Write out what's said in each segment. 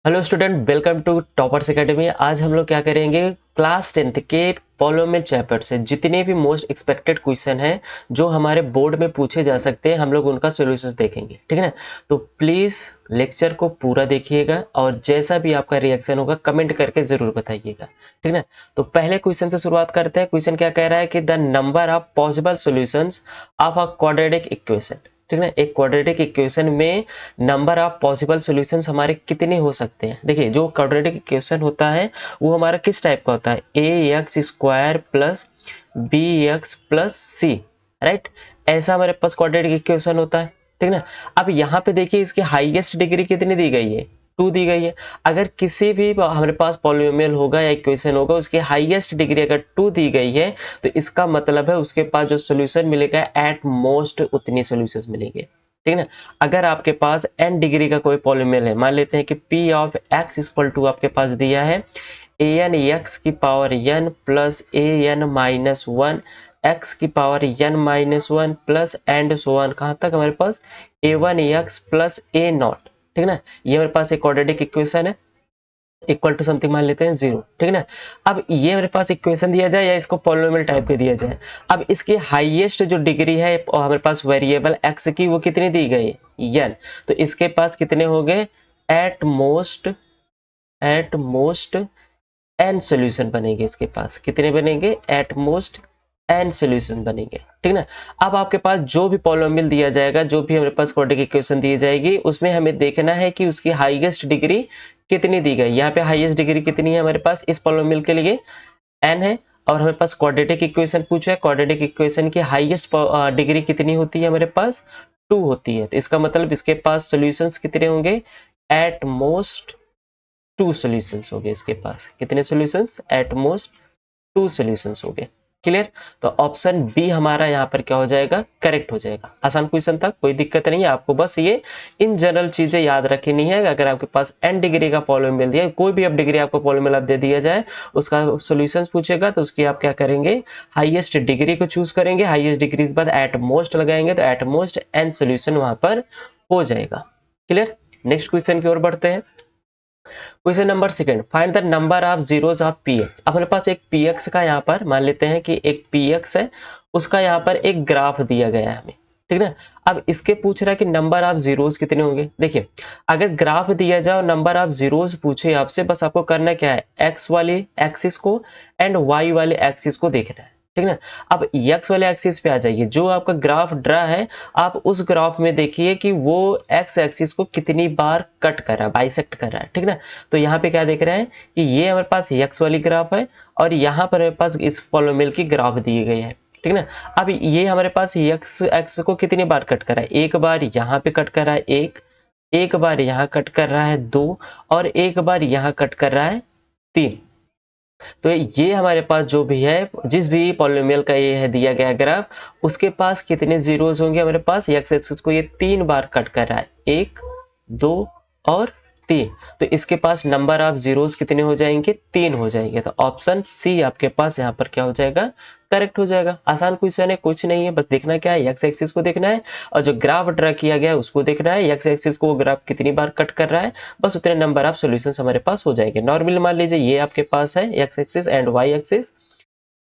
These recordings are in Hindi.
Hello student, welcome to Toppers Academy. आज हम लोग क्या करेंगे, क्लास 10th के पॉलिनोमियल चैप्टर से जितने भी मोस्ट एक्सपेक्टेड क्वेश्चन हैं जो हमारे बोर्ड में पूछे जा सकते हैं, हम लोग उनका सॉल्यूशंस देखेंगे। ठीक है ना। तो प्लीज़ लेक्चर को पूरा देखिएगा और जैसा भी आपका रिएक्शन होगा कमेंट करके ज़रूर बताइएगा। ठीक है ना। तो पहले क्वेश्चन से शुरुआत करते हैं। क्वेश्चन क्या कह रहा है कि the number of possible solutions of a quadratic equation. ठीक है ना। एक क्वाड्रेटिक इक्वेशन में नंबर ऑफ पॉसिबल सॉल्यूशंस हमारे कितने हो सकते हैं। देखिए, जो क्वाड्रेटिक इक्वेशन होता है वो हमारा किस टाइप का होता है, A x square plus B x plus C, right. ऐसा हमारे पास क्वाड्रेटिक इक्वेशन होता है। ठीक है ना। अब यहाँ पे देखिए, इसकी हाईएस्ट डिग्री कितनी दी गई है, 2 दी गई है। अगर किसी भी हमारे पास पॉलिनोमियल होगा या इक्वेशन होगा, उसकी हाईएस्ट डिग्री अगर 2 दी गई है तो इसका मतलब है उसके पास जो सोल्यूशन मिलेगा एट मोस्ट उतनी सोल्यूशन मिलेंगे। ठीक है ना। अगर आपके पास n डिग्री का कोई पॉलिनोमियल है, मान लेते हैं कि p of x equal to आपके पास दिया है an x की power n plus an minus 1 x की power n minus 1 plus and so on, कहाँ तक हमारे पास a1 x plus a naught. ठीक है ना। ये हमारे पास एक क्वाड्रेटिक इक्वेशन है, इक्वल टू समथिंग मान लेते हैं 0। ठीक है ना। अब ये मेरे पास इक्वेशन दिया जाए या इसको पॉलिनोमियल टाइप के दिया जाए, अब इसकी हाईएस्ट जो डिग्री है और हमारे पास वेरिएबल x की वो कितनी दी गई है, n। तो इसके पास कितने हो गए, एट मोस्ट n सॉल्यूशन बनेंगे। इसके पास कितने बनेंगे, एट मोस्ट n सॉल्यूशन बनेंगे। ठीक ना। अब आपके पास जो भी पॉलिनोमियल दिया जाएगा, जो भी हमारे पास क्वाड्रेटिक इक्वेशन दी जाएगी, उसमें हमें देखना है कि उसकी हाईएस्ट डिग्री कितनी दी गई। यहाँ पे हाईएस्ट डिग्री कितनी है हमारे पास इस पॉलिनोमियल के लिए, n है। और हमारे पास क्वाड्रेटिक इक्वेशन पूछा है, क्वाड्रेटिक इक्वेशन की हाईएस्ट डिग्री कितनी होती है हमारे पास, 2 होती है। तो इसका मतलब इसके पास सॉल्यूशंस कितने होंगे, एट मोस्ट 2 सॉल्यूशंस हो गए। इसके पास कितने सॉल्यूशंस, एट मोस्ट 2 सॉल्यूशंस हो गए। क्लियर। तो ऑप्शन बी हमारा यहाँ पर क्या हो जाएगा, करेक्ट हो जाएगा। आसान क्वेश्चन था, कोई दिक्कत नहीं है। आपको बस ये इन जनरल चीजें याद रखनी है। अगर आपके पास n डिग्री का पॉलिनोमियल दिया, कोई भी अब डिग्री आपको पॉलिनोमियल दे दिया जाए, उसका सॉल्यूशंस पूछेगा तो उसकी आप क्या करेंगे, हाईएस्ट डिग्री को चूज करेंगे। हाईएस्ट डिग्री के बाद एट मोस्ट लगाएंगे तो एट मोस्ट n सॉल्यूशन वहां पर हो जाएगा। क्लियर। नेक्स्ट क्वेश्चन की ओर बढ़ते हैं। Question number second, find the number of zeros of px। अब हमारे पास एक px का यहाँ पर मान लेते हैं कि एक px है, उसका यहाँ पर एक ग्राफ दिया गया है हमें। ठीक है ना। अब इसके पूछ रहा है कि नंबर ऑफ जीरोस कितने होंगे। देखिए, अगर ग्राफ दिया जाए और नंबर ऑफ जीरोस पूछे आपसे, बस आपको करना क्या है, x वाली एक्सिस को एंड y वाले एक्सिस को देखना है। ठीक है ना। अब x वाले एक्सिस पे आ जाइए, जो आपका ग्राफ ड्रा है, आप उस ग्राफ में देखिए कि वो x एक्सिस को कितनी बार कट कर रहा है, बाइसेक्ट कर रहा है। ठीक है ना। तो यहाँ पे क्या देख रहे हैं कि ये हमारे पास x वाली ग्राफ है और यहाँ पर हमारे पास इस पॉलिनोमियल की ग्राफ दी गई है। ठीक है ना। अब ये हमारे पास x एक्स को कितनी बार कट कर रहा है, एक बार यहाँ पे कट कर रहा है, एक बार यहाँ कट कर रहा है 2, और एक बार यहाँ कट कर रहा है 3। तो ये हमारे पास जो भी है, जिस भी पॉलिनोमियल का ये है दिया गया ग्राफ, उसके पास कितने जीरोस होंगे हमारे पास, एक्स एक्सिस को ये 3 बार कट कर रहा है, 1 2 और 3। तो इसके पास नंबर ऑफ जीरोस कितने हो जाएंगे, 3 हो जाएंगे। तो ऑप्शन सी आपके पास यहाँ पर क्या हो जाएगा, करेक्ट हो जाएगा। आसान क्वेश्चन है, कुछ नहीं है, बस देखना क्या है, एक्स एक्सिस को देखना है और जो ग्राफ ड्रा किया गया है उसको देखना है। एक्स एक्सिस को ग्राफ कितनी बार कट कर रहा है, बस उतने नंबर ऑफ सॉल्यूशंस हमारे पास हो जाएंगे। नॉर्मल मान लीजिए ये आपके पास है x axis and y axis.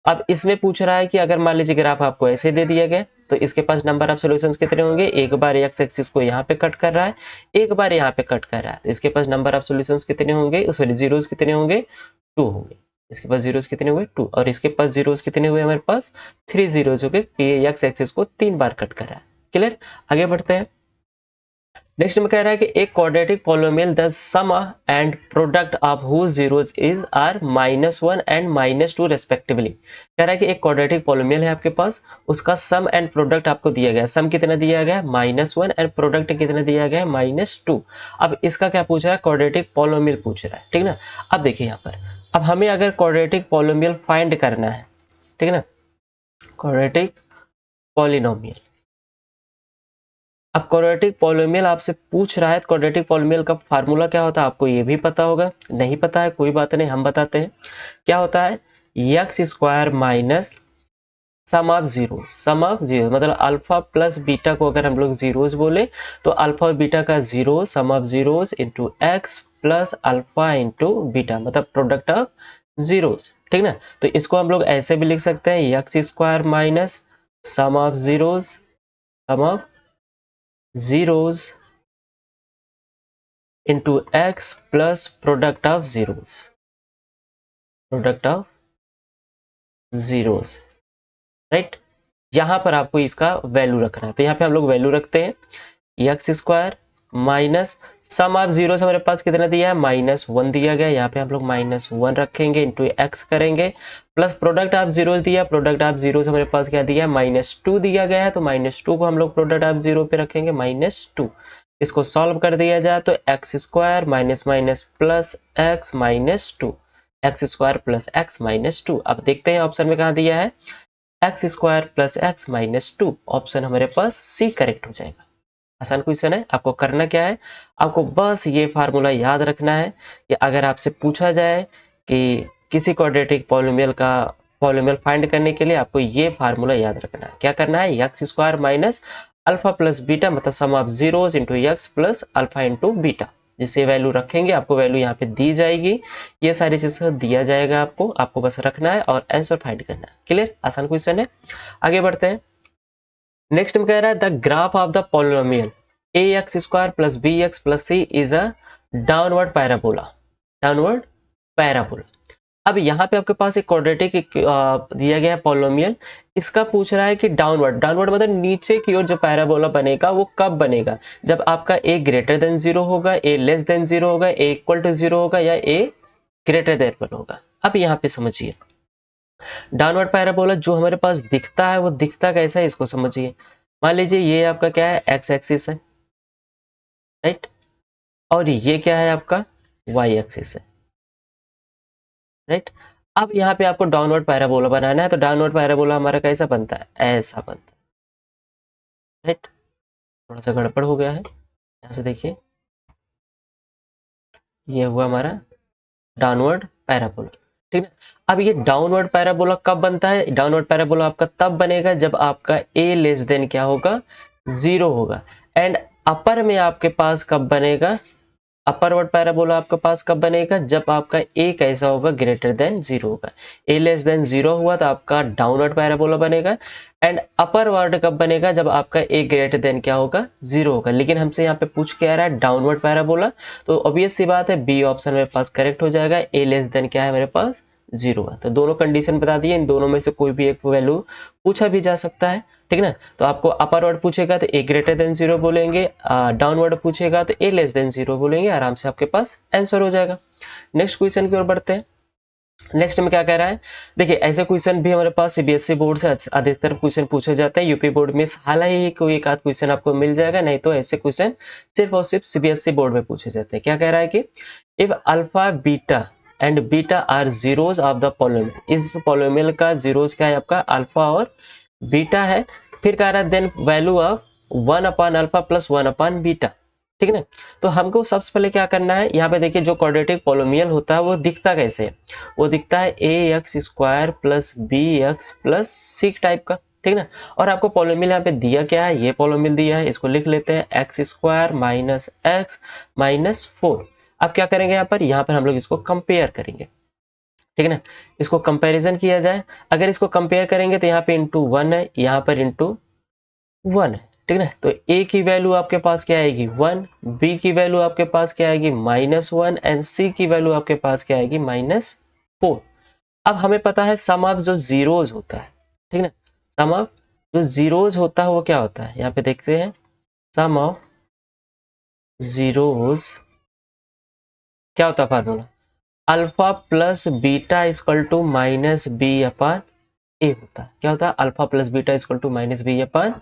अब इसमें पूछ रहा है कि अगर मान लीजिए ग्राफ आपको ऐसे दे दिया गया तो इसके पास नंबर ऑफ सॉल्यूशंस कितने होंगे, एक बार एक्स एक्सिस को यहाँ पे कट कर रहा है, एक बार यहाँ पे कट कर रहा है, तो इसके पास नंबर ऑफ सॉल्यूशंस कितने होंगे, सॉरी जीरोस कितने होंगे, 2 होंगे। इसके पास जीरोस कितने हुए, 2, और इसके पास जीरोस कितने हुए हमारे पास, 3 जीरोस हो गए। ये एक्स एक्सिस को 3 बार कट कर रहा है। क्लियर। आगे बढ़ते हैं। नेक्स्ट में कह रहा है कि एक quadratic polynomial the sum and product of whose zeros is are -1 and -2 respectively. कह रहा है कि एक क्वाड्रेटिक पॉलिनोमियल है आपके पास, उसका सम एंड प्रोडक्ट आपको दिया गया है। सम कितना दिया गया है, -1, एंड प्रोडक्ट कितना दिया गया है, -2। अब इसका क्या पूछ रहा है, क्वाड्रेटिक पॉलिनोमियल पूछ रहा है। ठीक ना। अब देखिए यहाँ पर, अब हमें अगर क्वाड्रेटिक पॉलिनोमियल फाइंड करना है, ठीक है ना, क्वाड्रेटिक पॉलिनोमियल। अब क्वाड्रेटिक पॉलिनोमियल आपसे पूछ रहा है, क्वाड्रेटिक पॉलिनोमियल का फार्मूला क्या होता है आपको ये भी पता होगा, नहीं पता है कोई बात नहीं, हम बताते हैं। क्या होता है, x square minus sum of zero, sum of zero मतलब अल्फा प्लस बीटा को अगर हम लोग जीरोस बोले तो अल्फा और बीटा का zero, sum of zeros into x plus alpha into beta, मतलब प्रोडक्ट ऑफ जीरोस, ठीक ना। तो इसको हम लोग ऐसे भी लिख सकते हैं x square minus sum of zeros, sum of zeros into x plus product of zeros, product of zeros, right. यहां पर आपको इसका वैल्यू रखना है, तो यहाँ पे हम लोग वैल्यू रखते हैं x square minus sum of zero से हमारे पास कितना दिया है -1 दिया गया, यहाँ पे हम लोग -1 रखेंगे इंटू एक्स करेंगे, प्लस प्रोडक्ट ऑफ जीरो दिया, प्रोडक्ट ऑफ जीरो से हमारे पास क्या दिया है -2 दिया गया है, तो -2 को हम लोग प्रोडक्ट ऑफ जीरो पे रखेंगे -2। इसको सॉल्व कर दिया जाए तो x square minus minus plus x -2, x square plus x -2। अब देखते हैं ऑप्शन में कहा दिया है x square plus x -2, option हमारे पास सी करेक्ट हो जाएगा। आसान क्वेश्चन है। आपको करना क्या है, आपको बस ये फार्मूला याद रखना है कि अगर आपसे पूछा जाए कि किसी क्वाड्रेटिक पॉलिनोमियल का पॉलिनोमियल फाइंड करने के लिए आपको ये फार्मूला याद रखना है। क्या करना है, x square minus alpha plus beta, मतलब sum of zeros into x plus alpha into beta, जिससे वैल्यू रखेंगे आपको वैल्यू यहाँ पे दी जाएगी, ये सारी चीजें दिया जाएगा आपको बस रखना है और आंसर फाइंड करना है। क्लियर, आसान क्वेश्चन है। आगे बढ़ते हैं। नेक्स्ट में कह रहा है the graph of the polynomial a x square plus B x plus c is a downward parabola, downward parabola. अब यहाँ पे आपके पास एक क्वाड्रेटिक दिया गया है पॉलिनोमियल, इसका पूछ रहा है कि डाउनवर्ड, डाउनवर्ड मतलब नीचे की ओर जो पैराबोला बनेगा वो कब बनेगा, जब आपका a ग्रेटर देन जीरो होगा, a लेस देन जीरो होगा, a इक्वल टू जीरो होगा, या a ग्रेटर देन 1 होगा। अब यहाँ पे समझिए डाउनवर्ड पैराबोला जो हमारे पास दिखता है वो दिखता कैसा है, इसको समझिए। मान लीजिए ये आपका क्या है, एक्स एक्सिस है, राइट, और ये क्या है आपका वाई एक्सिस है, राइट। अब यहाँ पे आपको डाउनवर्ड पैराबोला बनाना है, तो डाउनवर्ड पैराबोला हमारा कैसा बनता है, ऐसा बनता है, राइट। थोड़ा सा गड़बड़ हो गया है, यहाँ से देखिए ये हुआ हमारा डाउनवर्ड पैराबोला, ठीक है। अब ये डाउनवर्ड पैराबोला कब बनता है, डाउनवर्ड पैराबोला आपका तब बनेगा जब आपका a लेस देन क्या होगा, 0 होगा। एंड अपर में आपके पास कब बनेगा, अपर वर्ड पैराबोला आपके पास कब बनेगा, जब आपका a कैसा होगा, ग्रेटर देन 0 होगा। a लेस देन 0 हुआ तो आपका डाउनवर्ड पैराबोला बनेगा। एंड अपर वर्ड कब बनेगा, जब आपका a ग्रेटर देन क्या होगा, 0 होगा। लेकिन हमसे यहाँ पे पूछ के आ रहा है डाउनवर्ड पैराबोला, तो ऑब्वियस सी बात है बी ऑप्शन मेरे पास करेक्ट हो जाएगा। a लेस देन क्या है मेरे पास, 0 है। तो दोनों कंडीशन बता दिए, इन दोनों में से कोई भी एक वैल्यू पूछा भी जा सकता है, ठीक ना। तो आपको अपर वर्ड पूछेगा तो a ग्रेटर देन 0 बोलेंगे, डाउन वर्ड पूछेगा तो a लेस देन 0 बोलेंगे, आराम से आपके पास आंसर हो जाएगा। नेक्स्ट क्वेश्चन की ओर बढ़ते हैं। नेक्स्ट में क्या कह रहा है, देखिए ऐसे क्वेश्चन भी हमारे पास सीबीएसई बोर्ड से अधिकतर क्वेश्चन पूछे जाते हैं, यूपी बोर्ड में हालांकि कोई एक आध क्वेश्चन आपको मिल जाएगा, नहीं तो ऐसे क्वेश्चन सिर्फ और सिर्फ सीबीएसई बोर्ड में पूछे जाते हैं। क्या कह रहा है कि if alpha beta and beta are zeros of the polynomial, इस पॉलिनोमियल का जीरोस क्या है आपका अल्फा और बीटा है। फिर कह रहा है then value of 1 upon alpha plus 1 upon beta, ठीक है ना। तो हमको सबसे पहले क्या करना है, यहाँ पे देखिए जो क्वाड्रेटिक पॉलिनोमियल होता है वो दिखता कैसे है, वो दिखता है A x square plus B x plus C type का, ठीक ना। और आपको पॉलिनोमियल यहाँ पे दिया क्या है, ये पॉलिनोमियल दिया है, इसको लिख लेते हैं x square minus x minus 4। अब क्या करेंगे, यहाँ पर हम लोग इसको कंपेयर करेंगे, ठीक है ना। इसको कंपैरिजन किया जाए, अगर इसको कंपेयर करेंगे तो यहाँ पे इंटू 1 है, यहाँ पर इंटू 1 है, ठीक है ना। तो a की वैल्यू आपके पास क्या आएगी 1, b की वैल्यू आपके पास क्या आएगी -1 एंड c की वैल्यू आपके पास क्या आएगी -4। अब हमें पता है सम ऑफ जो जीरोस होता है, ठीक है ना, सम ऑफ जो जीरोस होता है वो क्या होता है, यहाँ पे देखते हैं सम ऑफ जीरोस क्या होता है formula, alpha plus beta equal to minus B upon A होता है। क्या होता है, alpha plus beta equal to minus B upon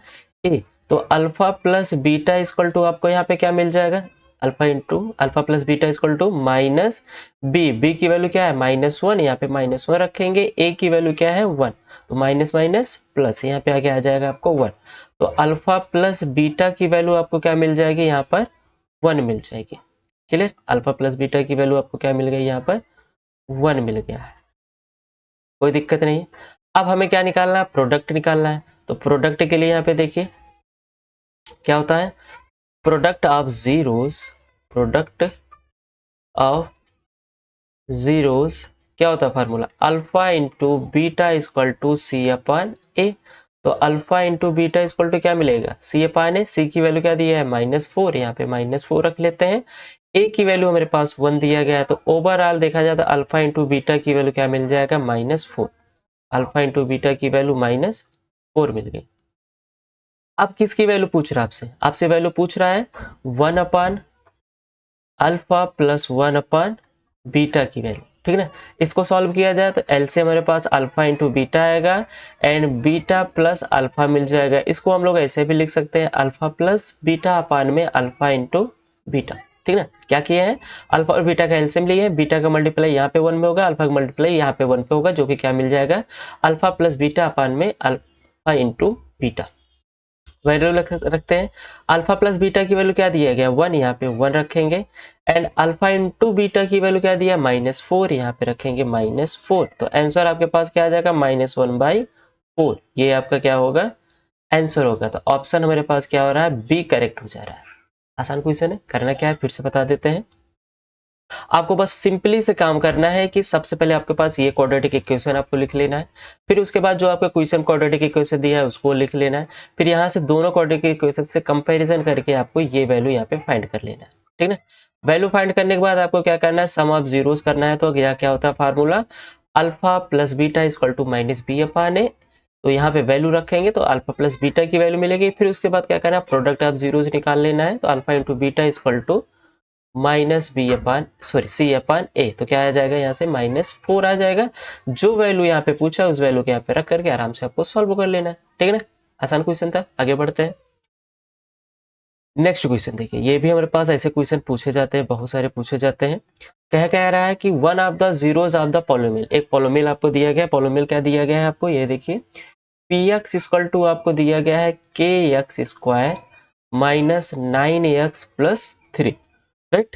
A. तो alpha plus beta equal to आपको यहाँ पे क्या मिल जाएगा, alpha into alpha plus beta equal to minus B, B की वैल्यू क्या है -1, यहाँ पे -1 रखेंगे, ए की वैल्यू क्या है 1, तो माइनस माइनस प्लस यहाँ पे आगे आ जाएगा आपको 1। तो अल्फा प्लस बीटा की वैल्यू आपको क्या मिल जाएगी, यहाँ पर 1 मिल जाएगी। क्लियर, अल्फा प्लस बीटा की वैल्यू आपको क्या मिल गई, यहाँ पर 1 मिल गया है, कोई दिक्कत नहीं। अब हमें क्या निकालना है, प्रोडक्ट निकालना है। तो प्रोडक्ट के लिए यहाँ पे देखिए क्या होता है, product of zeros, product of zeros क्या होता है formula, alpha into beta equal to C upon ए। तो alpha into beta equal to क्या मिलेगा, सी अपान ए। सी की वैल्यू क्या दी है, -4, यहाँ पे -4 रख लेते हैं। ए की वैल्यू हमारे पास 1 दिया गया है, तो ओवरऑल देखा जाए तो अल्फा इंटू बीटा की वैल्यू क्या मिल जाएगा, -4। अल्फा इंटू बीटा की वैल्यू -4 मिल गई। अब किसकी वैल्यू पूछ रहा है आपसे, आपसे वैल्यू पूछ रहा है 1 अपान अल्फा प्लस 1 अपान बीटा की वैल्यू, ठीक है ना। इसको सॉल्व किया जाए तो एल से हमारे पास अल्फा इंटू बीटा आएगा एंड बीटा प्लस अल्फा मिल जाएगा। इसको हम लोग ऐसे भी लिख सकते हैं, अल्फा प्लस बीटा अपान में अल्फा इंटू बीटा, ठीक है ना। क्या किया है, अल्फा और बीटा का एलसीएम लिया है, बीटा का मल्टीप्लाई यहाँ पे 1 में होगा, अल्फा का मल्टीप्लाई यहाँ पे 1 पे होगा, जो कि क्या मिल जाएगा, अल्फा प्लस बीटा अपान में अल्फा इंटू बीटा। वैल्यू रखते हैं, अल्फा प्लस बीटा की वैल्यू क्या दिया गया 1, यहाँ पे 1 रखेंगे एंड अल्फा इंटू बीटा की वैल्यू क्या दिया -4, यहाँ पे रखेंगे -4। तो आंसर आपके पास क्या आ जाएगा, -1/4। ये आपका क्या होगा, आंसर होगा। तो ऑप्शन हमारे पास क्या हो रहा है, बी करेक्ट हो जा रहा है। आसान क्वेश्चन है, करना क्या है फिर से बता देते हैं। आपको बस सिंपली से काम करना है कि सबसे पहले आपके पास ये क्वाड्रेटिक इक्वेशन आपको लिख लेना है, फिर उसके बाद जो आपका क्वेश्चन क्वाड्रेटिक इक्वेशन दिया है उसको लिख लेना है, फिर यहाँ से दोनों क्वाड्रेटिक इक्वेशन से कंपैरिजन करके आपको ये वैल्यू यहाँ पे फाइंड कर लेना है, ठीक है। वैल्यू फाइंड करने के बाद आपको क्या करना है, सम ऑफ जीरोस करना है। तो क्या होता है formula, alpha plus beta equal to -b upon ए। तो यहाँ पे वैल्यू रखेंगे तो अल्फा प्लस बीटा की वैल्यू मिलेगी, फिर उसके बाद क्या करना है, प्रोडक्ट ऑफ जीरोस निकाल लेना है। तो alpha into beta equal to C upon ए। तो क्या आ जाएगा, यहाँ से -4 आ जाएगा। जो वैल्यू यहाँ पे पूछा उस वैल्यू के यहाँ पे रख करके आराम से आपको सॉल्व कर लेना है, ठीक है ना। आसान क्वेश्चन था, आगे बढ़ते हैं। नेक्स्ट क्वेश्चन देखिए, ये भी हमारे पास ऐसे क्वेश्चन पूछे जाते हैं, बहुत सारे पूछे जाते हैं। कह रहा है कि one of the zeros of the polynomial, एक पॉलिनोमियल आपको दिया गया है। पॉलिनोमियल क्या दिया गया है आपको, ये देखिए px इक्वल टू आपको दिया गया है kx square -9x plus 3, right.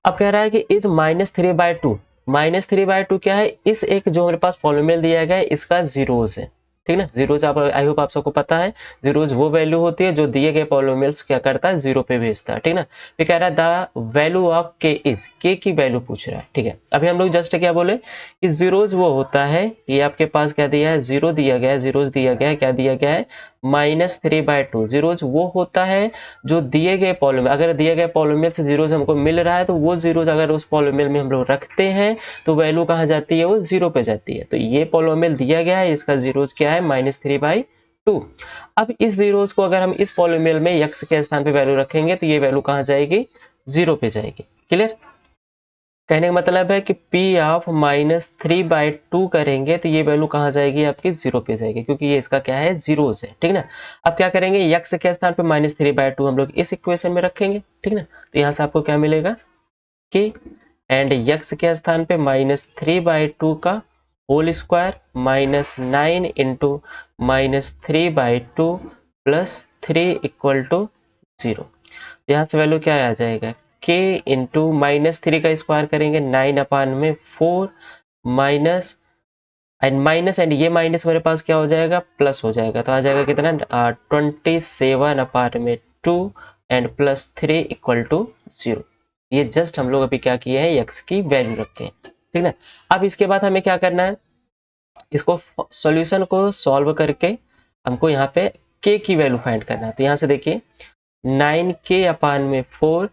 अब कह रहा है कि इस -3/2 क्या है, इस एक जो मेरे पास पॉलिनोमियल दिया गया है इसका जीरोस है, ठीक ना। जीरोस आप आई होप आप सबको पता है, जीरोस वो वैल्यू होती है जो दिए गए पॉलिनोमियल्स क्या करता है, जीरो पे भेजता है, ठीक ना। फिर कह रहा है द वैल्यू ऑफ के इज, के की वैल्यू पूछ रहा है, ठीक है। अभी हम लोग जस्ट क्या बोले कि जीरोस वो होता है, ये आपके पास क्या दिया है, जीरो दिया गया है, जीरोस दिया गया है, क्या दिया गया है -3/2। जीरोस वो होता है जो दिए गए पॉलिनोमियल, अगर दिए गए पॉलिनोमियल से जीरोस हमको मिल रहा है तो वो जीरोस अगर उस पॉलिनोमियल में हम लोग रखते हैं तो वैल्यू कहाँ जाती है, वो जीरो पे जाती है। तो ये पॉलिनोमियल दिया गया है, इसका जीरोस क्या है -3/2। अब इस जीरोस को अगर हम इस पॉलिनोमियल में x के स्थान पे वैल्यू रखेंगे तो ये वैल्यू कहाँ जाएगी, जीरो पे जाएगी। क्लियर, कहने का मतलब है कि p ऑफ -3/2 करेंगे तो ये वैल्यू कहाँ जाएगी, आपकी जीरो पे जाएगी, क्योंकि ये इसका क्या है, जीरोस है, ठीक ना। अब क्या करेंगे, x के स्थान पे -3/2 हम लोग इस इक्वेशन में रखेंगे, ठीक ना। तो यहाँ से आपको क्या मिलेगा, k एंड x के स्थान पे -3/2 का होल स्क्वायर -9 इंटू -3/2 प्लस 3 इक्वल टू 0। यहाँ से वैल्यू क्या आ जाएगा, k इंटू -3 का स्क्वायर करेंगे 9 अपान में 4 माइनस एंड ये माइनस मेरे पास क्या हो जाएगा, प्लस हो जाएगा। तो आ जाएगा कितना 27 अपान में 2 एंड प्लस 3 इक्वल टू 0। ये जस्ट हम लोग अभी क्या किए हैं, x की वैल्यू रखे हैं, ठीक है। अब इसके बाद हमें क्या करना है, इसको सॉल्यूशन को सॉल्व करके हमको यहाँ पे k की वैल्यू फाइंड करना है। तो यहाँ से देखिए 9k अपान में 4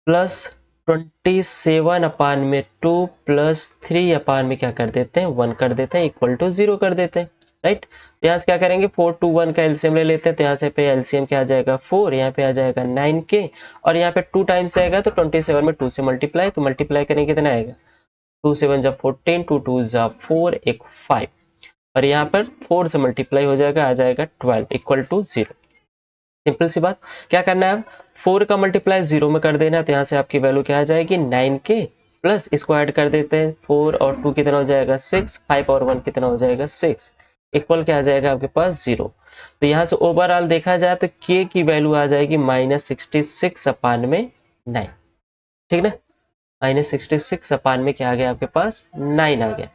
प्लस 27 अपान में 2 प्लस 3 अपान में क्या कर देते हैं, 1 कर देते हैं, इक्वल टू 0 कर देते हैं, राइट। तो यहाँ से क्या करेंगे, 4 2 1 का एलसीएम ले लेते हैं। तो यहाँ से पे एलसीएम क्या आ जाएगा 4, यहाँ पे आ जाएगा 9k और यहाँ पे 2 टाइम्स आएगा तो 27 में 2 से मल्टीप्लाई, तो मल्टीप्लाई करेंगे कितना आएगा, 2 7 जा 14, 2 2 जा 4, एक 5 और यहाँ पर 4 से मल्टीप्लाई हो जाएगा, आ जाएगा 12 इक्वल टू 0। सिंपल सी बात, क्या करना है, 4 का मल्टीप्लाई 0 में कर देना। तो यहाँ से आपकी वैल्यू क्या आ जाएगी, 9k प्लस इसको ऐड कर देते हैं, 4 और 2 कितना हो जाएगा 6, 5 और 1 कितना हो जाएगा 6, इक्वल क्या आ जाएगा आपके पास 0। तो यहाँ से ओवरऑल देखा जाए तो k की वैल्यू आ जाएगी -66 अपान में 9, ठीक ना। -66 अपान में क्या आ गया आपके पास, 9 आ गया।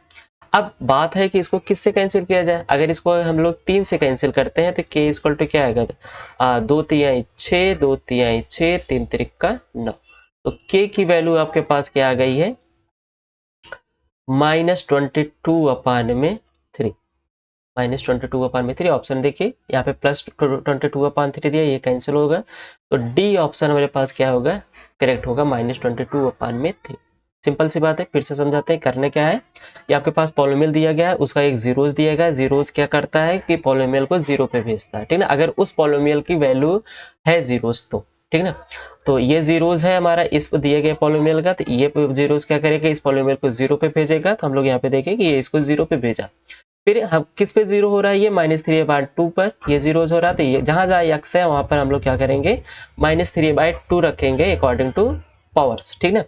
अब बात है कि इसको किससे कैंसिल किया जाए। अगर इसको हम लोग 3 से कैंसिल करते हैं तो k इक्वल टू क्या आएगा, 2 तिहाई 6, 2 तिहाई 6, 3 त्रिक का 9। तो k की वैल्यू आपके पास क्या आ गई है, -22/3, -22/3। ऑप्शन देखिए यहाँ पे +22/3 दिया, ये कैंसिल होगा, तो डी ऑप्शन हमारे पास क्या होगा, करेक्ट होगा, -22/3। सिंपल सी बात है, फिर से समझाते हैं करने क्या है। ये आपके पास पॉलिनोमियल दिया गया है, उसका एक जीरोस दिया गया है, जीरोस क्या करता है कि पॉलिनोमियल को जीरो पे भेजता है, ठीक ना। अगर उस पॉलिनोमियल की वैल्यू है जीरोस तो, ठीक ना, तो ये जीरोस है हमारा इस दिए गए पॉलिनोमियल का, तो ये जीरोस क्या करेगा, इस पॉलिनोमियल को जीरो पे भेजेगा। तो हम लोग यहाँ पे देखें कि ये इसको जीरो पे भेजा, फिर हम किस पे जीरो हो रहा है, ये -3/2 पर ये जीरो हो रहा है, तो ये जहां जहां x है वहां पर हम लोग क्या करेंगे, -3/2 रखेंगे अकॉर्डिंग टू पावर्स, ठीक ना।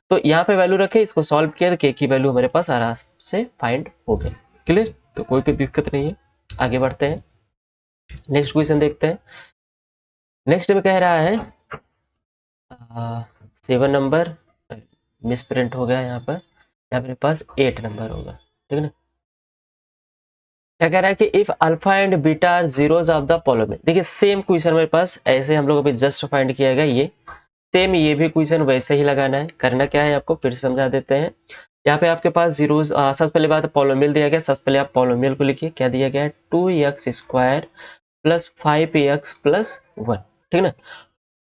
तो यहाँ पे वैल्यू रखे, इसको सॉल्व किया तो k की वैल्यू हमारे पास आराम से फाइंड हो गई। क्लियर, तो कोई दिक्कत नहीं है। आगे बढ़ते हैं, नेक्स्ट क्वेश्चन देखते हैं। नेक्स्ट में कह रहा है 7 नंबर मिस प्रिंट हो गया यहाँ पर, यहाँ मेरे पास 8 नंबर होगा, ठीक है ना। क्या कह रहा है कि if alpha and beta are zeros of the polynomial. देखिए सेम क्वेश्चन मेरे पास ऐसे हम लोग अभी जस्ट फाइंड किया गया, ये सेम ये भी क्वेश्चन वैसे ही लगाना है। करना क्या है आपको फिर से समझा देते हैं। यहाँ पे आपके पास जीरोस, सबसे पहले बात पॉलिनोमियल दिया गया, सबसे पहले आप पॉलिनोमियल को लिखिए। क्या दिया गया है, 2x² + 5x + 1, ठीक ना।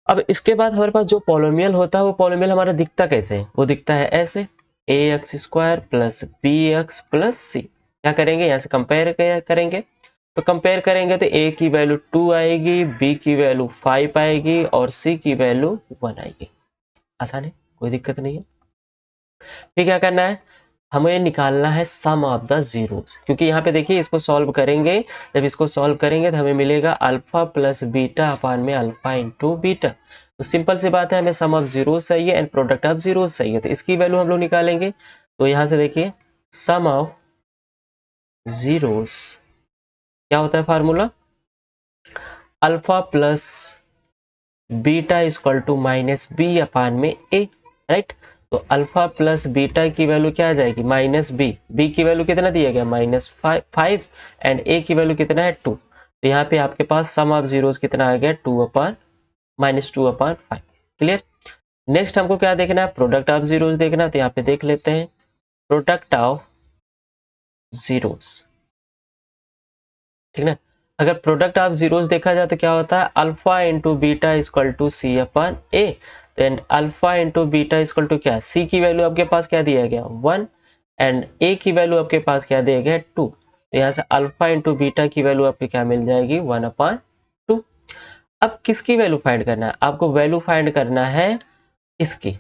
अब इसके बाद हमारे पास जो पॉलिनोमियल होता है वो पॉलिनोमियल हमारा दिखता कैसे है, वो दिखता है ऐसे, ax² + bx + c। क्या करेंगे, यहाँ से कंपेयर करेंगे, तो कंपेयर करेंगे तो a की वैल्यू 2 आएगी, b की वैल्यू 5 आएगी और c की वैल्यू 1 आएगी। आसान है, कोई दिक्कत नहीं है। फिर क्या करना है, हमें निकालना है सम ऑफ द जीरोस, क्योंकि यहाँ पे देखिए इसको सॉल्व करेंगे, जब इसको सॉल्व करेंगे तो हमें मिलेगा अल्फा प्लस बीटा अपान में अल्फा इंटू बीटा। तो सिंपल सी बात है, हमें सम ऑफ जीरोस चाहिए एंड प्रोडक्ट ऑफ जीरोस चाहिए, तो इसकी वैल्यू हम लोग निकालेंगे। तो यहाँ से देखिए सम ऑफ जीरोस क्या होता है, formula alpha plus beta equal to -b upon में a, राइट। तो अल्फा प्लस बीटा की वैल्यू क्या आ जाएगी, -b, b की वैल्यू कितना दिया गया, -5 एंड a की वैल्यू कितना है 2। तो यहाँ पे आपके पास सम ऑफ जीरोस कितना आ गया, -2/5। क्लियर। नेक्स्ट हमको क्या देखना है, प्रोडक्ट ऑफ जीरोस देखना, तो यहाँ पे देख लेते हैं प्रोडक्ट ऑफ जीरोस, ठीक ना। अगर प्रोडक्ट ऑफ जीरोस देखा जाए तो क्या होता है, alpha into beta equal to C upon A. Then alpha into beta equal to क्या, सी की वैल्यू आपके पास क्या दिया गया 1 एंड ए की वैल्यू आपके पास क्या दिया गया 2। तो यहाँ से अल्फा इंटू बीटा की वैल्यू आपको क्या मिल जाएगी 1/2। अब किसकी वैल्यू फाइंड करना है, आपको वैल्यू फाइंड करना है इसकी,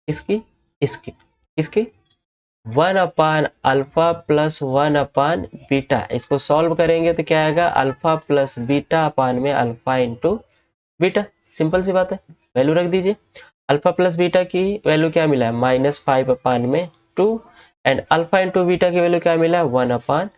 इसकी, इसकी, इसकी 1/अल्फा प्लस 1/बीटा। इसको सॉल्व करेंगे तो क्या आएगा, अल्फा प्लस बीटा अपान में अल्फा इंटू बीटा। सिंपल सी बात है, वैल्यू रख दीजिए। अल्फा प्लस बीटा की वैल्यू क्या मिला है, -5/2 एंड अल्फा इंटू बीटा की वैल्यू क्या मिला है 1/2।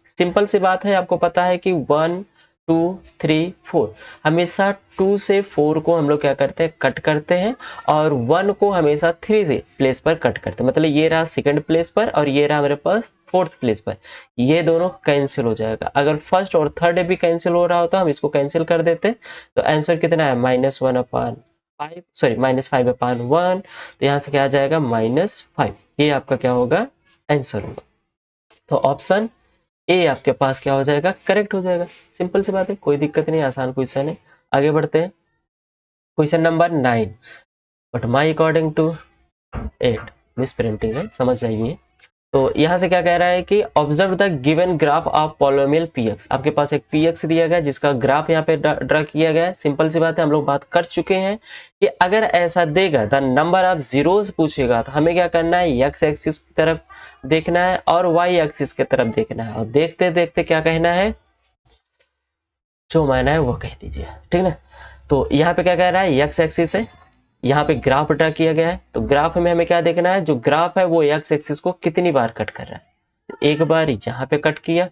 सिंपल सी बात है, आपको पता है कि 1 2 3 4 हमेशा 2 से 4 को हम लोग क्या करते हैं, कट करते हैं, और 1 को हमेशा 3 से प्लेस पर कट करते हैं। मतलब ये रहा सेकंड प्लेस पर और ये रहा हमारे पास फोर्थ प्लेस पर, ये दोनों कैंसिल हो जाएगा। अगर फर्स्ट और थर्ड भी कैंसिल हो रहा होता हम इसको कैंसिल कर देते, तो आंसर कितना है -1/5, सॉरी -5/1। तो यहाँ से क्या आ जाएगा -5, ये आपका क्या होगा, आंसर होगा। तो ऑप्शन ए आपके पास क्या हो जाएगा, करेक्ट हो जाएगा। सिंपल सी बात है, कोई दिक्कत नहीं, आसान क्वेश्चन है। आगे बढ़ते हैं, question number 9, but my according to 8 misprinting है, समझ जाइए। तो यहाँ से क्या कह रहा है कि observe the given graph of polynomial px। आपके पास एक px दिया गया जिसका ग्राफ यहाँ पे ड्रा किया गया है। सिंपल सी बात है, हम लोग बात कर चुके हैं कि अगर ऐसा देगा द नंबर ऑफ जीरोस पूछेगा तो हमें क्या करना है, x एक्सिस की तरफ देखना है और y एक्सिस की तरफ देखना है, और देखते देखते क्या कहना है, जो माना है वो कह दीजिए, ठीक ना। तो यहाँ पे क्या कह रहा है, x एक्सिस है, यहाँ पे ग्राफ ड्रा किया गया है, तो ग्राफ में हमें क्या देखना है, जो ग्राफ है वो x एक्सिस को कितनी बार कट कर रहा है। तो एक बार यहाँ पे कट किया,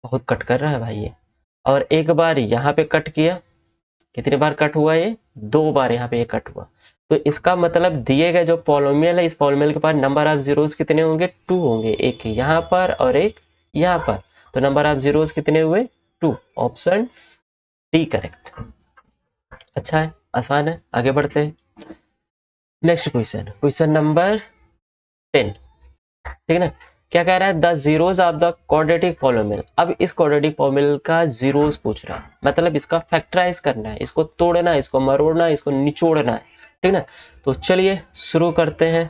बहुत कट कर रहा है भाई ये, और एक बार यहाँ पे कट किया, कितनी बार कट हुआ ये, 2 बार यहाँ पे ये कट हुआ। तो इसका मतलब दिए गए जो पॉलिनोमियल है, इस पॉलिनोमियल के पास नंबर ऑफ जीरोस कितने होंगे, 2 होंगे, एक यहाँ पर और एक यहाँ पर। तो नंबर ऑफ जीरोस कितने हुए, 2। Option D correct. अच्छा है, आसान है, आगे बढ़ते हैं। नेक्स्ट क्वेश्चन, क्वेश्चन नंबर 10, ठीक है ना। क्या कह रहा है, the zeros of the quadratic polynomial. अब इस क्वाड्रेटिक पॉलिनोमियल का जीरोज पूछ रहा है, मतलब इसका फैक्टराइज करना है, इसको तोड़ना है, इसको मरोड़ना है, इसको निचोड़ना है, ठीक ना। तो चलिए शुरू करते हैं